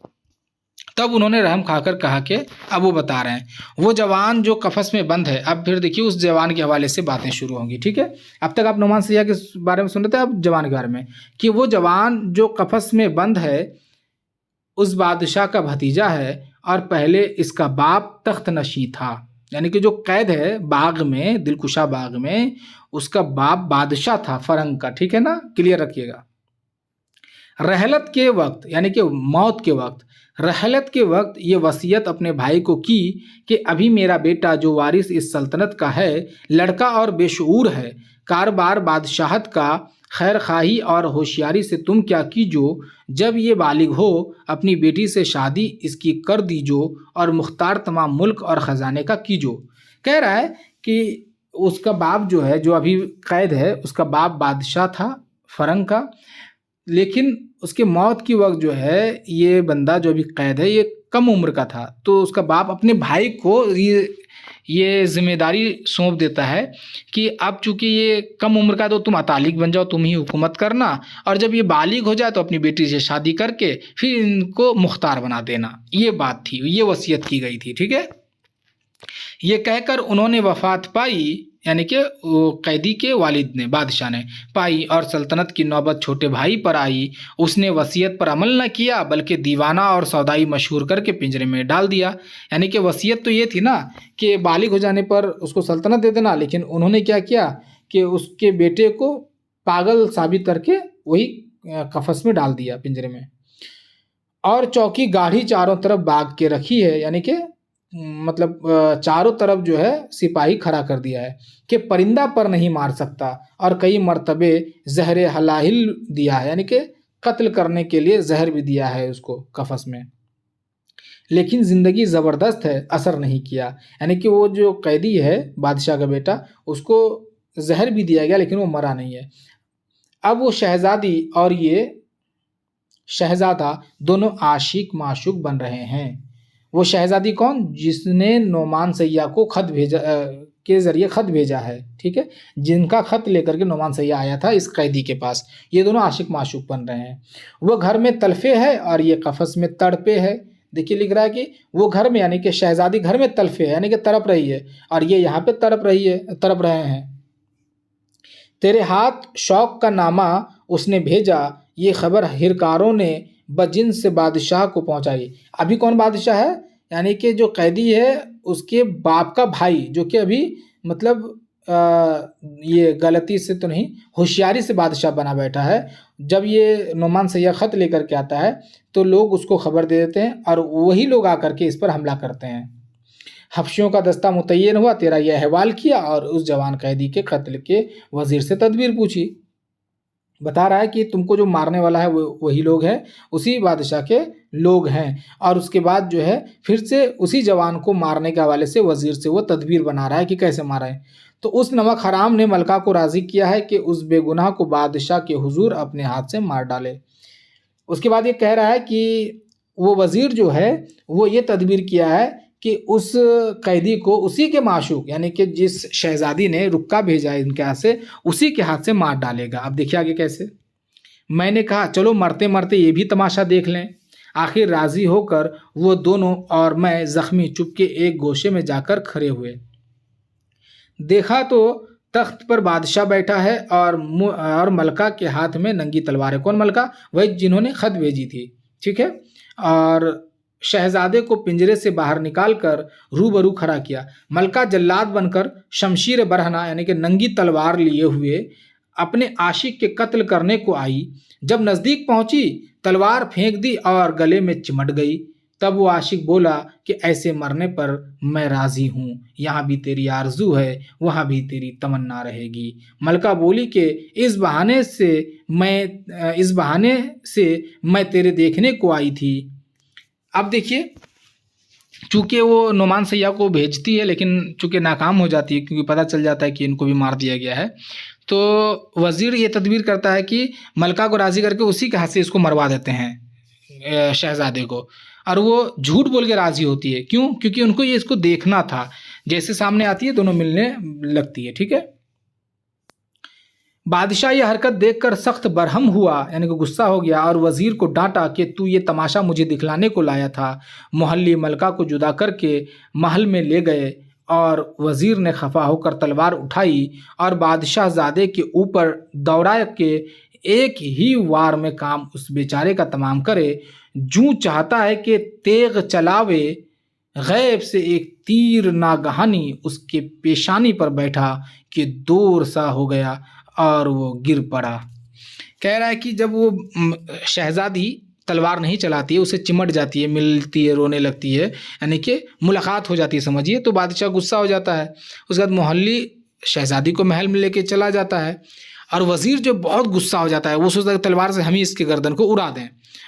तब उन्होंने रहम खाकर कहा कि अब वो बता रहे हैं, वो जवान जो कफस में बंद है। अब फिर देखिए उस जवान के हवाले से बातें शुरू होंगी, ठीक है। अब तक आप नुमान सिया के बारे में सुन रहे थे, अब जवान के बारे में, कि वो जवान जो कफस में बंद है उस बादशाह का भतीजा है और पहले इसका बाप तख्त नशी था। यानी कि जो कैद है बाग में, दिलकुशा बाग में, उसका बाप बादशाह था फरंग का, ठीक है ना, क्लियर रखिएगा। रहलत के वक्त यानी कि मौत के वक्त, रहलत के वक्त ये वसीयत अपने भाई को की कि अभी मेरा बेटा जो वारिस इस सल्तनत का है लड़का और बेशऊर है, कारोबार बादशाहत का खैर खाही और होशियारी से तुम क्या कीजो, जब ये बालिग हो अपनी बेटी से शादी इसकी कर दीजो और मुख्तार तमाम मुल्क और ख़जाने का कीजो। कह रहा है कि उसका बाप जो है, जो अभी कैद है, उसका बाप बादशाह था फरंग का, लेकिन उसके मौत की वक्त जो है ये बंदा जो अभी कैद है ये कम उम्र का था। तो उसका बाप अपने भाई को ये जिम्मेदारी सौंप देता है कि अब चूंकि ये कम उम्र का, तो तुम अतालिक बन जाओ, तुम ही हुकूमत करना, और जब ये बालिग हो जाए तो अपनी बेटी से शादी करके फिर इनको मुख्तार बना देना। ये बात थी, ये वसीयत की गई थी, ठीक है। ये कहकर उन्होंने वफात पाई, यानी कि वो कैदी के वालिद ने, बादशाह ने पाई, और सल्तनत की नौबत छोटे भाई पर आई। उसने वसीयत पर अमल न किया बल्कि दीवाना और सौदाई मशहूर करके पिंजरे में डाल दिया। यानी कि वसीयत तो ये थी ना कि बालिग हो जाने पर उसको सल्तनत दे देना, लेकिन उन्होंने क्या किया कि उसके बेटे को पागल साबित करके वही कफस में डाल दिया, पिंजरे में। और चौकी गाढ़ी चारों तरफ बाग के रखी है, यानी कि मतलब चारों तरफ जो है सिपाही खड़ा कर दिया है कि परिंदा पर नहीं मार सकता, और कई मर्तबे जहर हलाहिल दिया है, यानी कि कत्ल करने के लिए जहर भी दिया है उसको कफस में, लेकिन ज़िंदगी ज़बरदस्त है, असर नहीं किया। यानी कि वो जो कैदी है बादशाह का बेटा, उसको जहर भी दिया गया लेकिन वो मरा नहीं है। अब वो शहज़ादी और ये शहज़ादा दोनों आशिक माशूक बन रहे हैं। वो शहज़ादी कौन? जिसने नोमान सैय्या को खत भेजा के ज़रिए खत भेजा है, ठीक है? जिनका खत लेकर के नोमान सैय्या आया था इस कैदी के पास, ये दोनों आशिक माशूक बन रहे हैं। वो घर में तलफ़े है और ये कफ़स में तड़पे है। देखिए लिख रहा है कि वो घर में, यानी कि शहज़ादी घर में तलफ़े है, यानी कि तड़प रही है, और ये यहाँ पे तड़प रहे हैं। तेरे हाथ शौक का नामा उसने भेजा, ये खबर हिरकारों ने बजिन्स से बादशाह को पहुंचाई। अभी कौन बादशाह है? यानी कि जो कैदी है उसके बाप का भाई, जो कि अभी मतलब ये गलती से तो नहीं, होशियारी से बादशाह बना बैठा है। जब ये नोमान सैय्या खत लेकर के आता है तो लोग उसको खबर दे देते हैं और वही लोग आकर के इस पर हमला करते हैं। हफ्शियों का दस्ता मुतय्यन हुआ, तेरा यह अहवाल किया और उस जवान कैदी के कत्ल के वजीर से तदबीर पूछी। बता रहा है कि तुमको जो मारने वाला है वो वही लोग हैं, उसी बादशाह के लोग हैं। और उसके बाद जो है फिर से उसी जवान को मारने के हवाले से वजीर से वो तदबीर बना रहा है कि कैसे मारा है। तो उस नमक हराम ने मलका को राज़ी किया है कि उस बेगुनाह को बादशाह के हुजूर अपने हाथ से मार डाले। उसके बाद ये कह रहा है कि वो वज़ीर जो है वो ये तदबीर किया है कि उस कैदी को उसी के माशूक, यानी कि जिस शहज़ादी ने रुक्का भेजा है इनके हाथ से, उसी के हाथ से मार डालेगा। अब देखिए आगे कैसे। मैंने कहा चलो मरते मरते ये भी तमाशा देख लें। आखिर राज़ी होकर वो दोनों और मैं ज़ख्मी चुपके एक गोशे में जाकर खड़े हुए। देखा तो तख्त पर बादशाह बैठा है और मलका के हाथ में नंगी तलवार है। कौन मलका? वही जिन्होंने खत भेजी थी, ठीक है। और शहजादे को पिंजरे से बाहर निकालकर रूबरू खड़ा किया। मलका जल्लाद बनकर शमशीर बरहना, यानी कि नंगी तलवार लिए हुए अपने आशिक के कत्ल करने को आई। जब नज़दीक पहुंची तलवार फेंक दी और गले में चिमट गई। तब वो आशिक बोला कि ऐसे मरने पर मैं राज़ी हूँ, यहाँ भी तेरी आरजू है, वहाँ भी तेरी तमन्ना रहेगी। मलका बोली कि इस बहाने से मैं तेरे देखने को आई थी। अब देखिए, चूँकि वो नोमान सैय्या को भेजती है लेकिन चूँकि नाकाम हो जाती है, क्योंकि पता चल जाता है कि इनको भी मार दिया गया है, तो वज़ीर ये तदबीर करता है कि मलका को राज़ी करके उसी के हाथ से इसको मरवा देते हैं शहज़ादे को। और वो झूठ बोल के राज़ी होती है। क्यों? क्योंकि उनको ये इसको देखना था। जैसे सामने आती है दोनों मिलने लगती है, ठीक है। बादशाह ये हरकत देखकर सख्त बरहम हुआ, यानी कि गुस्सा हो गया, और वज़ीर को डांटा कि तू ये तमाशा मुझे दिखलाने को लाया था। मोहल्ली मलका को जुदा करके महल में ले गए और वज़ीर ने खफा होकर तलवार उठाई और बादशाह ज़ादे के ऊपर दौड़ा के एक ही वार में काम उस बेचारे का तमाम करे। जूँ चाहता है कि तेग चलावे, गैब से एक तीर नागहानी उसके पेशानी पर बैठा कि दूर सा हो गया और वो गिर पड़ा। कह रहा है कि जब वो शहज़ादी तलवार नहीं चलाती है, उसे चिमट जाती है, मिलती है, रोने लगती है, यानी कि मुलाकात हो जाती है, समझिए। तो बादशाह गुस्सा हो जाता है। उसके बाद मोहल्ली शहज़ादी को महल में लेके चला जाता है और वज़ीर जो बहुत गुस्सा हो जाता है, वो सोचता है तलवार से हम ही इसके गर्दन को उड़ा दें।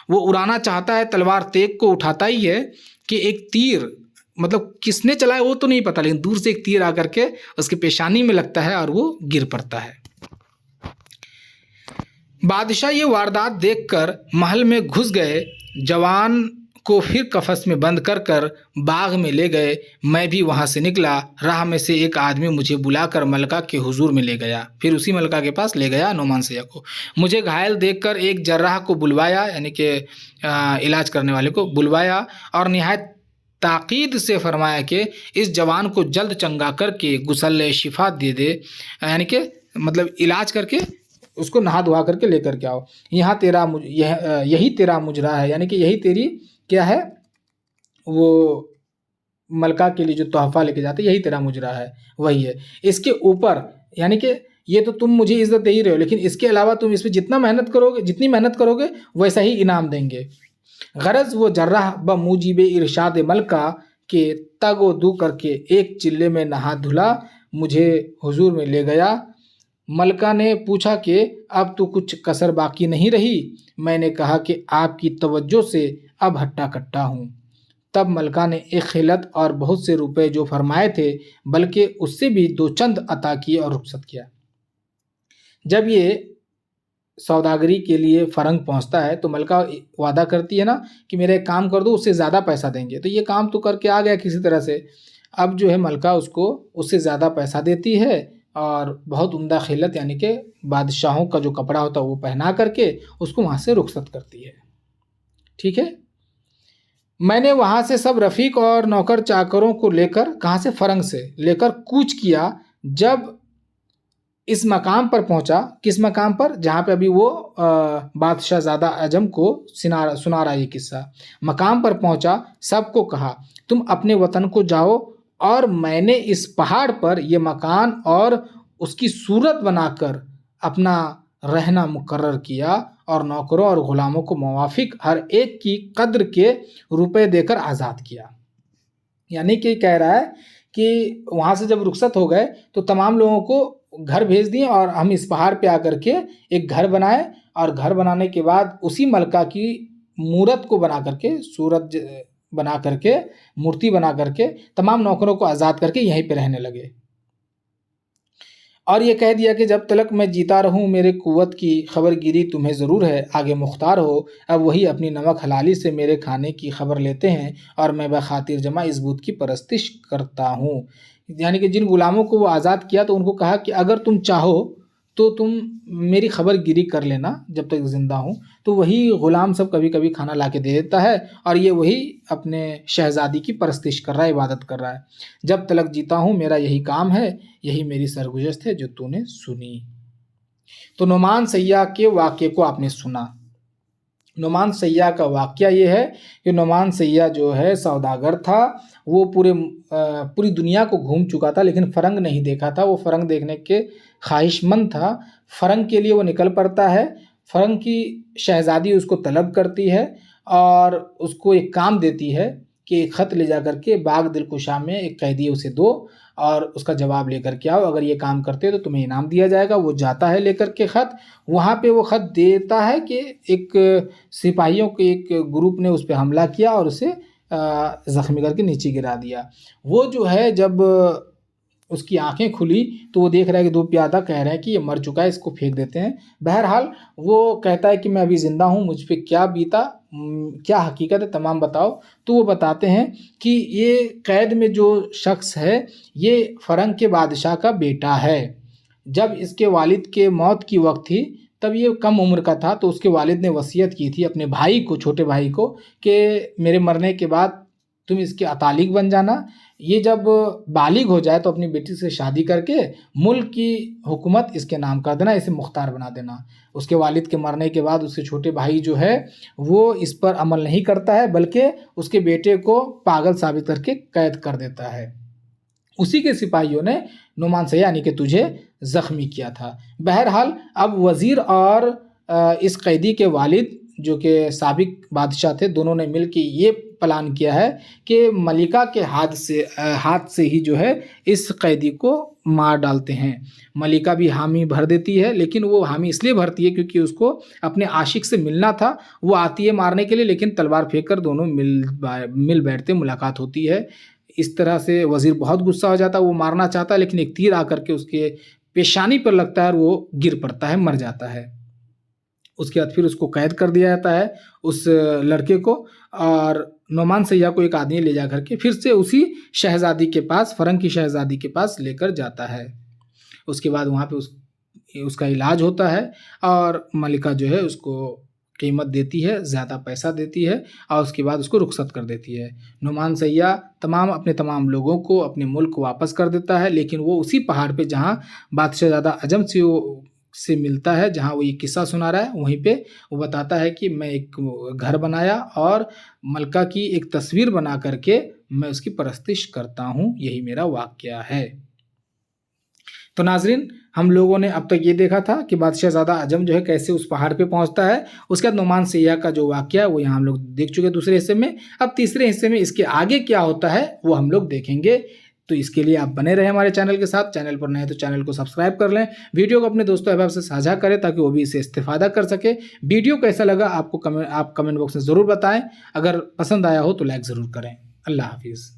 वो उड़ाना चाहता है, तलवार तेग को उठाता ही है कि एक तीर, मतलब किसने चलाया वो तो नहीं पता, लेकिन दूर से एक तीर आकर के उसके पेशानी में लगता है और वो गिर पड़ता है। बादशाह ये वारदात देखकर महल में घुस गए। जवान को फिर कफस में बंद कर कर बाग में ले गए। मैं भी वहाँ से निकला। राह में से एक आदमी मुझे बुलाकर मलका के हुजूर में ले गया। फिर उसी मलका के पास ले गया नोमान सैय्या को। मुझे घायल देखकर एक जर्राह को बुलवाया, यानी कि इलाज करने वाले को बुलवाया, और निहायत ताकीद से फरमाया कि इस जवान को जल्द चंगा करके गुस्ल शिफा दे दे, यानी कि मतलब इलाज करके उसको नहा धुआ करके लेकर के आओ। यहाँ तेरा यही तेरा मुजरा है, यानी कि यही तेरी क्या है, वो मलका के लिए जो तोहफा लेके जाते यही तेरा मुजरा है, वही है। इसके ऊपर, यानी कि ये तो तुम मुझे इज्जत दे ही रहे हो, लेकिन इसके अलावा तुम इस पर जितनी मेहनत करोगे वैसा ही इनाम देंगे। गरज वो जर्राह ब मूजिब इरशाद मलका के तगो दू करके एक चिल्ले में नहा धुला मुझे हुजूर में ले गया। मलका ने पूछा कि अब तो कुछ कसर बाकी नहीं रही। मैंने कहा कि आपकी तवज्जो से अब हट्टा कट्टा हूँ। तब मलका ने एक खिलत और बहुत से रुपए जो फरमाए थे, बल्कि उससे भी दो चंद अता किए और रुखसत किया। जब ये सौदागरी के लिए फ़रंग पहुंचता है तो मलका वादा करती है ना कि मेरा एक काम कर दो, उससे ज़्यादा पैसा देंगे। तो ये काम तो करके आ गया किसी तरह से। अब जो है मलका उसको उससे ज़्यादा पैसा देती है और बहुत उम्दा खिलत यानी कि बादशाहों का जो कपड़ा होता है वो पहना करके उसको वहाँ से रुखसत करती है। ठीक है। मैंने वहाँ से सब रफ़ीक और नौकर चाकरों को लेकर, कहाँ से, फ़रंग से लेकर कूच किया। जब इस मकाम पर पहुंचा, किस मकाम पर, जहाँ पे अभी वो बादशाह ज़्यादा आजम को सुना रहा ये किस्सा। मकाम पर पहुंचा, सबको कहा तुम अपने वतन को जाओ, और मैंने इस पहाड़ पर ये मकान और उसकी सूरत बनाकर अपना रहना मुकर्रर किया और नौकरों और ग़ुलामों को मुवाफिक हर एक की कद्र के रुपए देकर आज़ाद किया। यानी कि कह रहा है कि वहाँ से जब रुखसत हो गए तो तमाम लोगों को घर भेज दिए और हम इस पहाड़ पे आकर के एक घर बनाए, और घर बनाने के बाद उसी मलका की मूरत को बना करके, बना करके, मूर्ति बना करके तमाम नौकरों को आज़ाद करके यहीं पे रहने लगे। और ये कह दिया कि जब तलक मैं जीता रहूं मेरे कुव्वत की खबरगिरी तुम्हें ज़रूर है, आगे मुख्तार हो। अब वही अपनी नमक हलाली से मेरे खाने की खबर लेते हैं और मैं बखातिर जमा इस बुत की परस्तिश करता हूँ। यानी कि जिन गुलामों को वो आज़ाद किया तो उनको कहा कि अगर तुम चाहो तो तुम मेरी खबरगिरी कर लेना जब तक ज़िंदा हूँ। तो वही ग़ुलाम सब कभी कभी खाना ला के दे देता है और ये वही अपने शहज़ादी की परस्तिश कर रहा है, इबादत कर रहा है। जब तलक जीता हूँ मेरा यही काम है, यही मेरी सरगुज़श्त है जो तूने सुनी। तो नुमान सैय्याह के वाक़े को आपने सुना। नुमान सैय्याह का वाक़या ये है कि नुमान सैय्याह जो है सौदागर था। वो पूरी दुनिया को घूम चुका था, लेकिन फ़रंग नहीं देखा था। वो फ़रंग देखने के ख्वाहिशमंद था। फ़रंग के लिए वो निकल पड़ता है। फ़रंग की शहज़ादी उसको तलब करती है और उसको एक काम देती है कि एक ख़त ले जा कर के बाग दिलकुशा में एक कैदी उसे दो और उसका जवाब लेकर के आओ। अगर ये काम करते हो तो तुम्हें इनाम दिया जाएगा। वो जाता है लेकर के ख़त। वहाँ पे वो ख़त देता है कि एक सिपाहियों के एक ग्रुप ने उस पे हमला किया और उसे ज़ख्मी करके नीचे गिरा दिया। वो जो है जब उसकी आंखें खुली तो वो देख रहा है कि दो प्यादा कह रहे हैं कि ये मर चुका है, इसको फेंक देते हैं। बहरहाल वो कहता है कि मैं अभी ज़िंदा हूँ, मुझ पे क्या बीता, क्या हकीकत है, तमाम बताओ। तो वो बताते हैं कि ये कैद में जो शख्स है ये फ़रंग के बादशाह का बेटा है। जब इसके वालिद के मौत की वक्त थी तब ये कम उम्र का था, तो उसके वालिद ने वसीयत की थी अपने भाई को, छोटे भाई को, कि मेरे मरने के बाद तुम इसके अतालिक बन जाना। ये जब बालिग हो जाए तो अपनी बेटी से शादी करके मुल्क की हुकूमत इसके नाम कर देना, इसे मुख्तार बना देना। उसके वालिद के मरने के बाद उसके छोटे भाई जो है वो इस पर अमल नहीं करता है, बल्कि उसके बेटे को पागल साबित करके कैद कर देता है। उसी के सिपाहियों ने नुमान सैय्याह यानी कि तुझे ज़ख्मी किया था। बहरहाल अब वज़ीर और इस कैदी के वालिद जो कि साबिक बादशाह थे, दोनों ने मिल के ये प्लान किया है कि मलिका के हाथ से ही जो है इस कैदी को मार डालते हैं। मलिका भी हामी भर देती है, लेकिन वो हामी इसलिए भरती है क्योंकि उसको अपने आशिक से मिलना था। वो आती है मारने के लिए, लेकिन तलवार फेंक कर दोनों मिल बैठते, मुलाकात होती है। इस तरह से वज़ीर बहुत गुस्सा हो जाता है, वो मारना चाहता है लेकिन एक तीर आकर के उसके पेशानी पर लगता है और वो गिर पड़ता है, मर जाता है। उसके बाद फिर उसको कैद कर दिया जाता है, उस लड़के को, और नुमान सैय्याह को एक आदमी ले जा करके फिर से उसी शहज़ादी के पास, फ़रंग की शहज़ादी के पास लेकर जाता है। उसके बाद वहाँ पे उसका इलाज होता है और मलिका जो है उसको कीमत देती है, ज़्यादा पैसा देती है और उसके बाद उसको रुखसत कर देती है। नुमान सैय्याह अपने तमाम लोगों को अपने मुल्क वापस कर देता है, लेकिन वो उसी पहाड़ पे जहाँ बादशाहज़ादा अजम से मिलता है, जहाँ वो ये किस्सा सुना रहा है, वहीं पे वो बताता है कि मैं एक घर बनाया और मलका की एक तस्वीर बना करके मैं उसकी परस्तिश करता हूँ, यही मेरा वाक़या है। तो नाज़रीन, हम लोगों ने अब तक ये देखा था कि बादशाहज़ादा अजम जो है कैसे उस पहाड़ पे पहुंचता है। उसके बाद नुमान सैय्याह का जो वाक़या है वो यहाँ हम लोग देख चुके हैं दूसरे हिस्से में। अब तीसरे हिस्से में इसके आगे क्या होता है वो हम लोग देखेंगे। तो इसके लिए आप बने रहें हमारे चैनल के साथ। चैनल पर नए हैं तो चैनल को सब्सक्राइब कर लें, वीडियो को अपने दोस्तों अहबाब से साझा करें ताकि वो भी इसे इस्तेफादा कर सके। वीडियो कैसा लगा आप कमेंट बॉक्स में ज़रूर बताएं। अगर पसंद आया हो तो लाइक ज़रूर करें। अल्लाह हाफिज़।